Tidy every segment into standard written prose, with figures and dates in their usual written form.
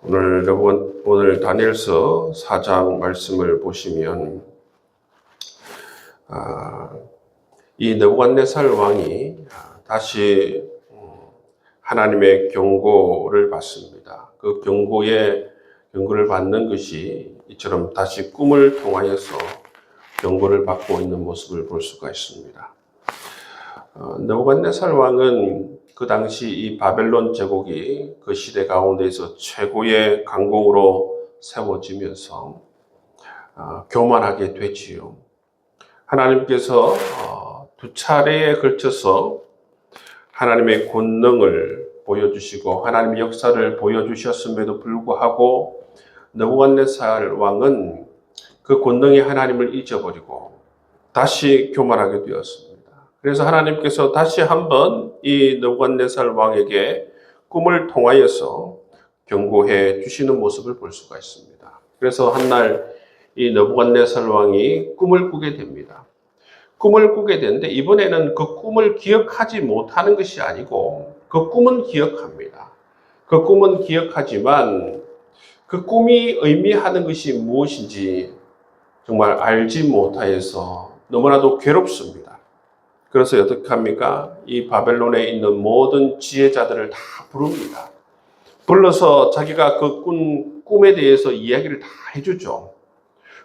오늘 다니엘서 4장 말씀을 보시면 이 느부갓네살 왕이 다시 하나님의 경고를 받습니다. 그 경고를 받는 것이 이처럼 다시 꿈을 통하여서 경고를 받고 있는 모습을 볼 수가 있습니다. 느부갓네살 왕은 그 당시 이 바벨론 제국이 그 시대 가운데에서 최고의 강국으로 세워지면서 교만하게 되지요. 하나님께서 두 차례에 걸쳐서 하나님의 권능을 보여주시고 하나님의 역사를 보여주셨음에도 불구하고 느부갓네살 왕은 그 권능의 하나님을 잊어버리고 다시 교만하게 되었습니다. 그래서 하나님께서 다시 한번 이 느부갓네살 왕에게 꿈을 통하여서 경고해 주시는 모습을 볼 수가 있습니다. 그래서 한날 이 느부갓네살 왕이 꿈을 꾸게 됩니다. 꿈을 꾸게 되는데 이번에는 그 꿈을 기억하지 못하는 것이 아니고 그 꿈은 기억합니다. 그 꿈은 기억하지만 그 꿈이 의미하는 것이 무엇인지 정말 알지 못하여서 너무나도 괴롭습니다. 그래서 어떻게 합니까? 이 바벨론에 있는 모든 지혜자들을 다 부릅니다. 불러서 자기가 그 꿈에 대해서 이야기를 다 해주죠.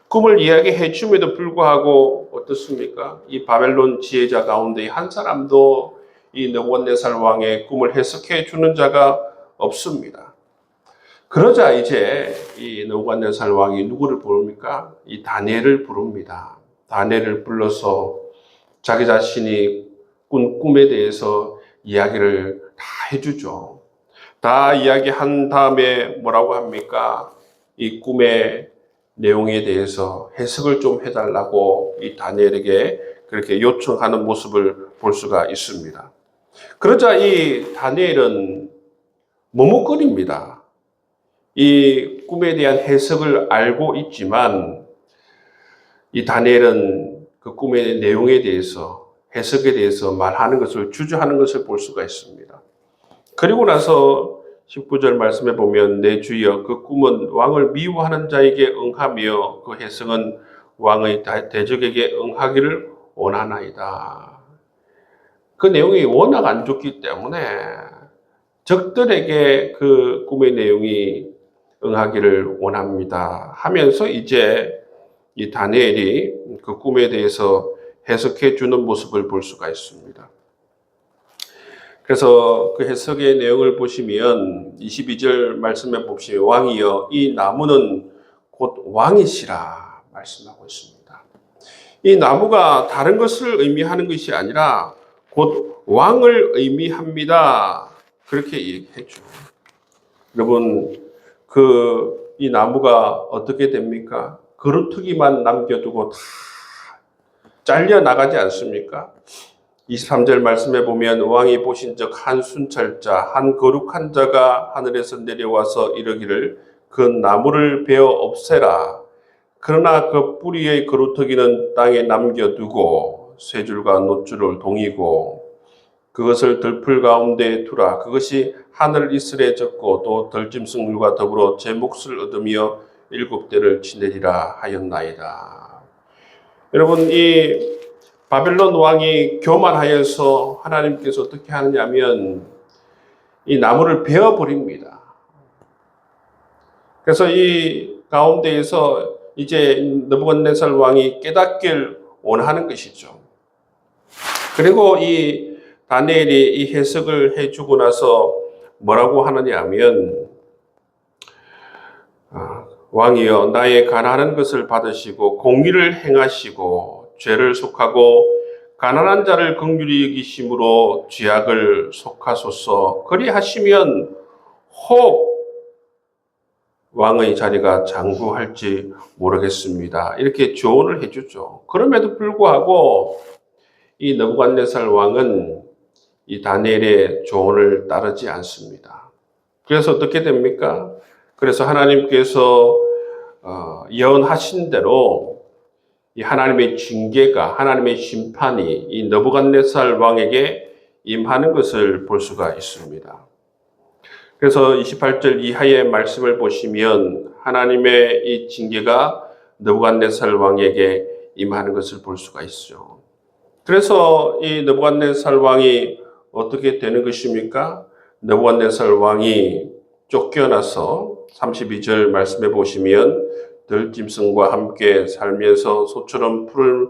꿈을 이야기해 줌에도 불구하고 어떻습니까? 이 바벨론 지혜자 가운데 한 사람도 이 느부갓네살 왕의 꿈을 해석해 주는 자가 없습니다. 그러자 이제 이 느부갓네살 왕이 누구를 부릅니까? 이 다니엘을 부릅니다. 다니엘을 불러서 자기 자신이 꾼 꿈에 대해서 이야기를 다 해주죠. 다 이야기한 다음에 뭐라고 합니까? 이 꿈의 내용에 대해서 해석을 좀 해달라고 이 다니엘에게 그렇게 요청하는 모습을 볼 수가 있습니다. 그러자 이 다니엘은 머뭇거립니다. 이 꿈에 대한 해석을 알고 있지만 이 다니엘은 그 꿈의 내용에 대해서 해석에 대해서 말하는 것을 주저하는 것을 볼 수가 있습니다. 그리고 나서 19절 말씀에 보면 내 주여 그 꿈은 왕을 미워하는 자에게 응하며 그 해석은 왕의 대적에게 응하기를 원하나이다. 그 내용이 워낙 안 좋기 때문에 적들에게 그 꿈의 내용이 응하기를 원합니다 하면서 이제 이 다니엘이 그 꿈에 대해서 해석해 주는 모습을 볼 수가 있습니다. 그래서 그 해석의 내용을 보시면 22절 말씀에 보시면 왕이여 이 나무는 곧 왕이시라 말씀하고 있습니다. 이 나무가 다른 것을 의미하는 것이 아니라 곧 왕을 의미합니다. 그렇게 얘기했죠. 여러분 이 나무가 어떻게 됩니까? 그루터기만 남겨두고 다 잘려나가지 않습니까? 23절 말씀에 보면 왕이 보신즉 한 순찰자 한 거룩한 자가 하늘에서 내려와서 이르기를 그 나무를 베어 없애라. 그러나 그 뿌리의 그루터기는 땅에 남겨두고 쇠 줄과 놋줄을 동이고 그것을 들풀 가운데에 두라. 그것이 하늘 이슬에 젖고 또 들짐승물과 더불어 제 몫을 얻으며 7대를 지내리라 하였나이다. 여러분 이 바벨론 왕이 교만하여서 하나님께서 어떻게 하느냐면 이 나무를 베어버립니다. 그래서 이 가운데에서 이제 느부갓네살 왕이 깨닫길 원하는 것이죠. 그리고 이 다니엘이 이 해석을 해주고 나서 뭐라고 하느냐 하면 왕이여 나의 가난한 것을 받으시고 공의를 행하시고 죄를 속하고 가난한 자를 긍휼히 여기심으로 죄악을 속하소서. 그리하시면 혹 왕의 자리가 장구할지 모르겠습니다. 이렇게 조언을 해주죠. 그럼에도 불구하고 이 느부갓네살 왕은 이 다니엘의 조언을 따르지 않습니다. 그래서 어떻게 됩니까? 그래서 하나님께서 예언하신 대로 이 하나님의 징계가 하나님의 심판이 이 느부갓네살 왕에게 임하는 것을 볼 수가 있습니다. 그래서 28절 이하의 말씀을 보시면 하나님의 이 징계가 느부갓네살 왕에게 임하는 것을 볼 수가 있죠. 그래서 이 느부갓네살 왕이 어떻게 되는 것입니까? 느부갓네살 왕이 쫓겨나서 32절 말씀해 보시면 들짐승과 함께 살면서 소처럼 풀을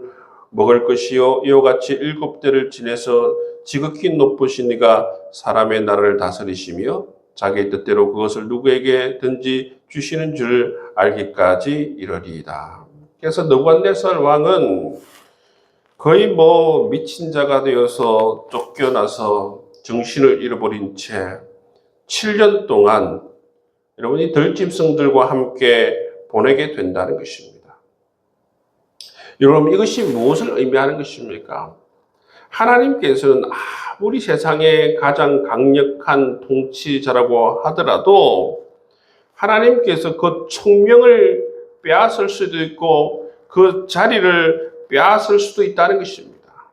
먹을 것이요 이와 같이 7대를 지내서 지극히 높으신 이가 사람의 나라를 다스리시며 자기의 뜻대로 그것을 누구에게든지 주시는 줄 알기까지 이르리이다. 그래서 느부갓네살 왕은 거의 미친 자가 되어서 쫓겨나서 정신을 잃어버린 채 7년 동안 여러분이 들짐승들과 함께 보내게 된다는 것입니다. 여러분 이것이 무엇을 의미하는 것입니까? 하나님께서는 아무리 세상에 가장 강력한 통치자라고 하더라도 하나님께서 그 총명을 빼앗을 수도 있고 그 자리를 빼앗을 수도 있다는 것입니다.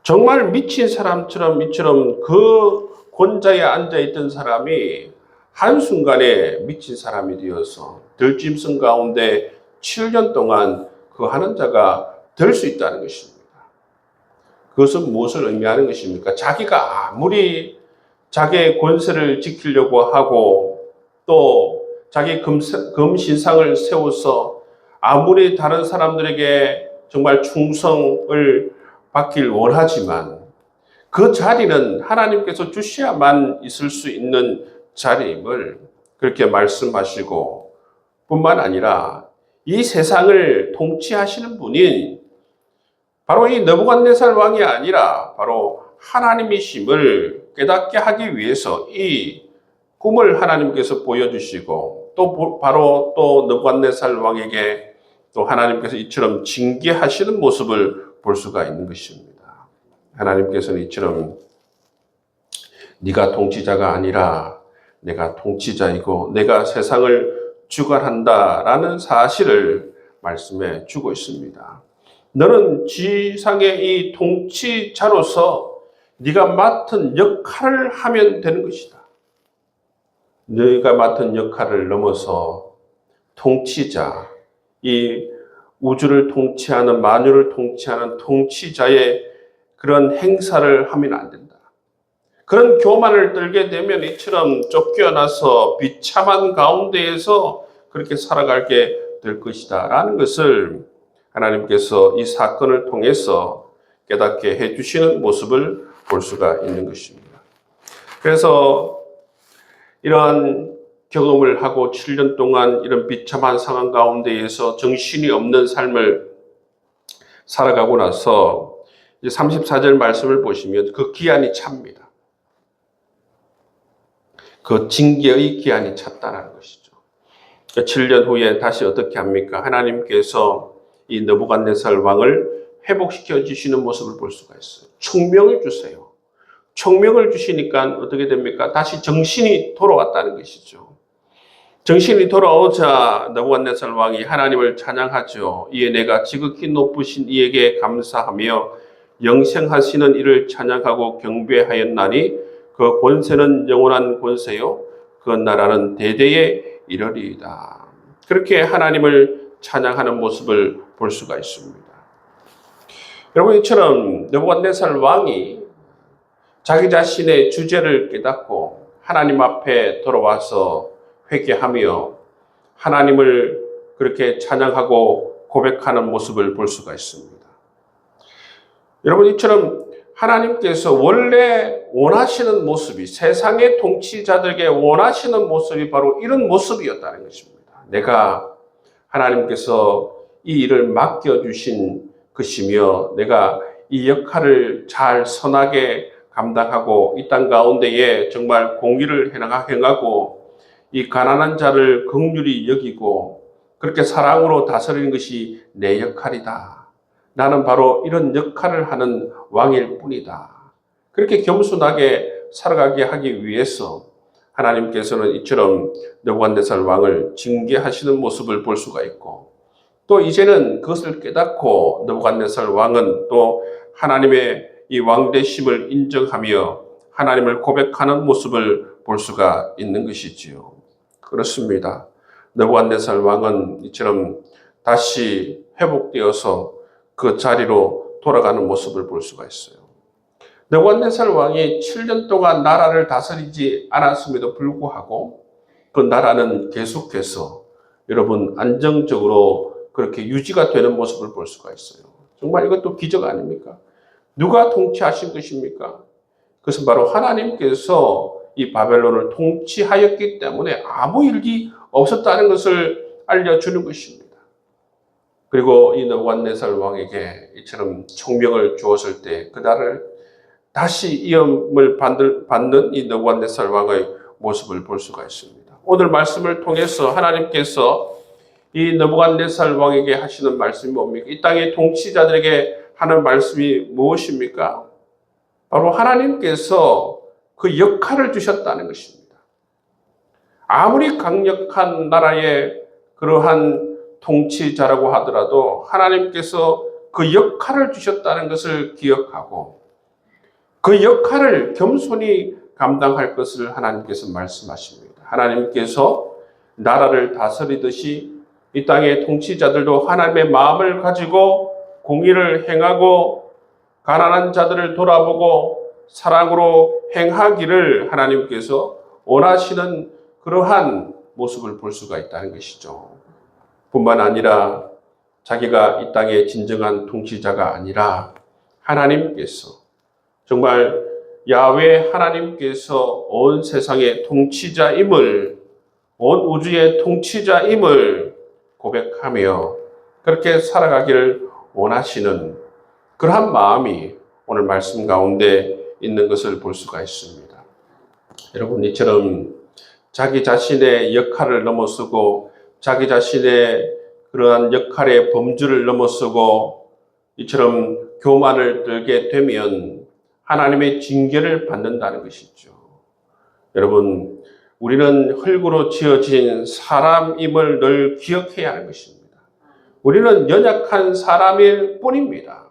정말 미친 사람처럼 이처럼 그 권좌에 앉아있던 사람이 한순간에 미친 사람이 되어서 들짐승 가운데 7년 동안 그 하는 자가 될 수 있다는 것입니다. 그것은 무엇을 의미하는 것입니까? 자기가 아무리 자기의 권세를 지키려고 하고 또 자기 금신상을 세워서 아무리 다른 사람들에게 정말 충성을 받길 원하지만 그 자리는 하나님께서 주셔야만 있을 수 있는 자리임을 그렇게 말씀하시고 뿐만 아니라 이 세상을 통치하시는 분이 바로 이 느부갓네살 왕이 아니라 바로 하나님이심을 깨닫게 하기 위해서 이 꿈을 하나님께서 보여주시고 또 바로 또 느부갓네살 왕에게 또 하나님께서 이처럼 징계하시는 모습을 볼 수가 있는 것입니다. 하나님께서는 이처럼 네가 통치자가 아니라 내가 통치자이고 내가 세상을 주관한다라는 사실을 말씀해 주고 있습니다. 너는 지상의 이 통치자로서 네가 맡은 역할을 하면 되는 것이다. 네가 맡은 역할을 넘어서 통치자, 이 우주를 통치하는 만유를 통치하는 통치자의 그런 행사를 하면 안 된다. 그런 교만을 들게 되면 이처럼 쫓겨나서 비참한 가운데에서 그렇게 살아가게 될 것이다 라는 것을 하나님께서 이 사건을 통해서 깨닫게 해주시는 모습을 볼 수가 있는 것입니다. 그래서 이러한 경험을 하고 7년 동안 이런 비참한 상황 가운데에서 정신이 없는 삶을 살아가고 나서 이제 34절 말씀을 보시면 그 기한이 찹니다. 그 징계의 기한이 찼다는 것이죠. 7년 후에 다시 어떻게 합니까? 하나님께서 이 느부갓네살 왕을 회복시켜 주시는 모습을 볼 수가 있어요. 총명을 주세요. 총명을 주시니까 어떻게 됩니까? 다시 정신이 돌아왔다는 것이죠. 정신이 돌아오자 느부갓네살 왕이 하나님을 찬양하죠. 이에 내가 지극히 높으신 이에게 감사하며 영생하시는 이를 찬양하고 경배하였나니 그 권세는 영원한 권세요 그 나라는 대대에 이르리이다. 그렇게 하나님을 찬양하는 모습을 볼 수가 있습니다. 여러분 이처럼 느부갓네살 왕이 자기 자신의 주제를 깨닫고 하나님 앞에 돌아와서 회개하며 하나님을 그렇게 찬양하고 고백하는 모습을 볼 수가 있습니다. 여러분 이처럼 하나님께서 원래 원하시는 모습이 세상의 통치자들에게 원하시는 모습이 바로 이런 모습이었다는 것입니다. 내가 하나님께서 이 일을 맡겨주신 것이며 내가 이 역할을 잘 선하게 감당하고 이 땅 가운데에 정말 공의를 행하고 이 가난한 자를 긍휼히 여기고 그렇게 사랑으로 다스리는 것이 내 역할이다. 나는 바로 이런 역할을 하는 왕일 뿐이다. 그렇게 겸손하게 살아가게 하기 위해서 하나님께서는 이처럼 느부갓네살 왕을 징계하시는 모습을 볼 수가 있고 또 이제는 그것을 깨닫고 느부갓네살 왕은 또 하나님의 이 왕되심을 인정하며 하나님을 고백하는 모습을 볼 수가 있는 것이지요. 그렇습니다. 느부갓네살 왕은 이처럼 다시 회복되어서 그 자리로 돌아가는 모습을 볼 수가 있어요. 느부갓네살 왕이 7년 동안 나라를 다스리지 않았음에도 불구하고 그 나라는 계속해서 여러분 안정적으로 그렇게 유지가 되는 모습을 볼 수가 있어요. 정말 이것도 기적 아닙니까? 누가 통치하신 것입니까? 그것은 바로 하나님께서 이 바벨론을 통치하였기 때문에 아무 일이 없었다는 것을 알려주는 것입니다. 그리고 이 느부갓네살 왕에게 이처럼 총명을 주었을 때 그날을 다시 이음을 받는 이 느부갓네살 왕의 모습을 볼 수가 있습니다. 오늘 말씀을 통해서 하나님께서 이 느부갓네살 왕에게 하시는 말씀이 뭡니까? 이 땅의 통치자들에게 하는 말씀이 무엇입니까? 바로 하나님께서 그 역할을 주셨다는 것입니다. 아무리 강력한 나라의 그러한 통치자라고 하더라도 하나님께서 그 역할을 주셨다는 것을 기억하고 그 역할을 겸손히 감당할 것을 하나님께서 말씀하십니다. 하나님께서 나라를 다스리듯이 이 땅의 통치자들도 하나님의 마음을 가지고 공의를 행하고 가난한 자들을 돌아보고 사랑으로 행하기를 하나님께서 원하시는 그러한 모습을 볼 수가 있다는 것이죠. 뿐만 아니라 자기가 이 땅의 진정한 통치자가 아니라 하나님께서 정말 야훼 하나님께서 온 세상의 통치자임을, 온 우주의 통치자임을 고백하며 그렇게 살아가기를 원하시는 그러한 마음이 오늘 말씀 가운데 있는 것을 볼 수가 있습니다. 여러분, 이처럼 자기 자신의 역할을 넘어서고 자기 자신의 그러한 역할의 범주를 넘어서고 이처럼 교만을 들게 되면 하나님의 징계를 받는다는 것이죠. 여러분, 우리는 흙으로 지어진 사람임을 늘 기억해야 하는 것입니다. 우리는 연약한 사람일 뿐입니다.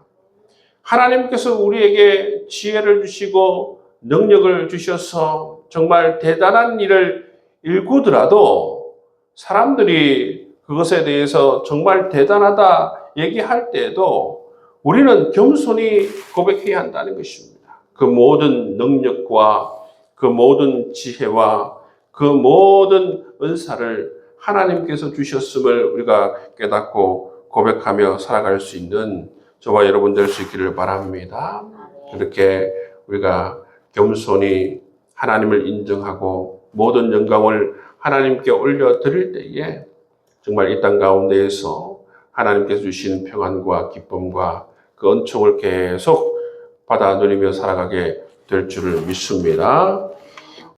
하나님께서 우리에게 지혜를 주시고 능력을 주셔서 정말 대단한 일을 일구더라도 사람들이 그것에 대해서 정말 대단하다 얘기할 때에도 우리는 겸손히 고백해야 한다는 것입니다. 그 모든 능력과 그 모든 지혜와 그 모든 은사를 하나님께서 주셨음을 우리가 깨닫고 고백하며 살아갈 수 있는 저와 여러분 될 수 있기를 바랍니다. 그렇게 우리가 겸손히 하나님을 인정하고 모든 영광을 하나님께 올려드릴 때에 정말 이 땅 가운데에서 하나님께서 주신 평안과 기쁨과 그 은총을 계속 받아 누리며 살아가게 될 줄을 믿습니다.